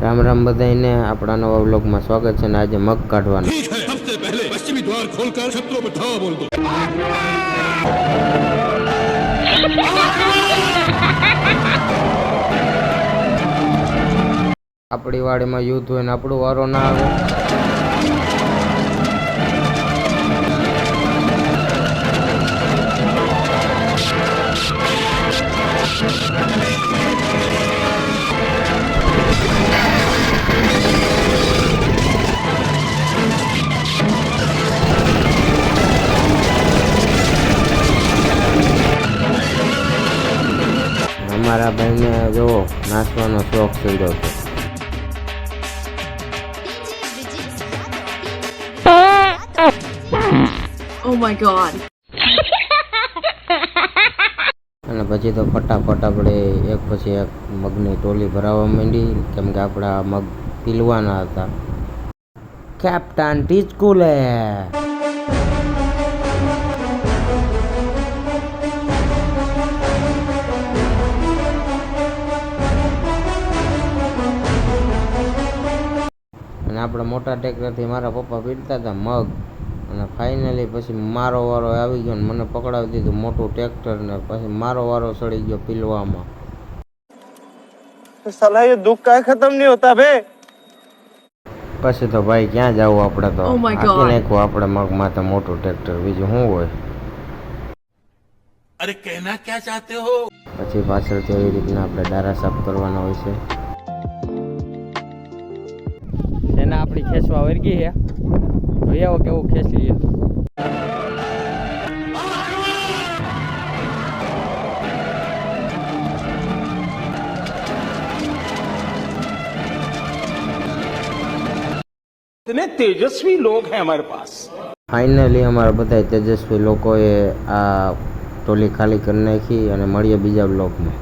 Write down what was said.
રામ રામ બધાઈને આપણા નવા વ્લોગમાં સ્વાગત છે ને આજે મગ કાઢવાનું सबसे पहले पश्चिमी द्वार खोलकर शत्रुओं पर धावा बोल दो। આપણી વાડીમાં યુદ્ધ હોય ને આપણો વારો ના આવે। અમારા ભાઈને જો નાચવાનો શોખ ચડ્યો છે। Oh my god. અને પછી તો ફટાફટ આપણે એક પછી એક મગની ટોલી ભરાવા માંડી કેમ કે આપણા મગ પીલવાના હતા। કેપ્ટન ટીચકુલે અને આપણા મોટા ટ્રેક્ટરથી મારા પપ્પા પીડતા હતા મગ અને ફાઇનલી પછી મારો વારો આવી ગયો ને મને પકડાવી દીધું મોટું ટ્રેક્ટર ને પછી મારો વારો સડી ગયો પીલવામાં। साला ये दुख का खत्म नहीं होता बे। પછી તો ભાઈ ક્યાં જવું આપણે તો Oh my God. આખી નાખ્યું આપણે મગ માથે મોટું ટ્રેક્ટર બીજું શું હોય। अरे कहना क्या चाहते हो? પછી પાછળથી એવી રીતના આપણે ડારા સાફ કરવાના હોય છે। એના આપણી ખેંચવા વર્ગી છે ભાઈ આવો કેવું ખેંચી લઈએ। इतने तेजस्वी लोग हैं हमारे पास। ફાઇનલી અમારા બધા તેજસ્વી લોકોએ આ ટોલી ખાલી કરી નાખી અને મળીએ બીજા બ્લોકમાં।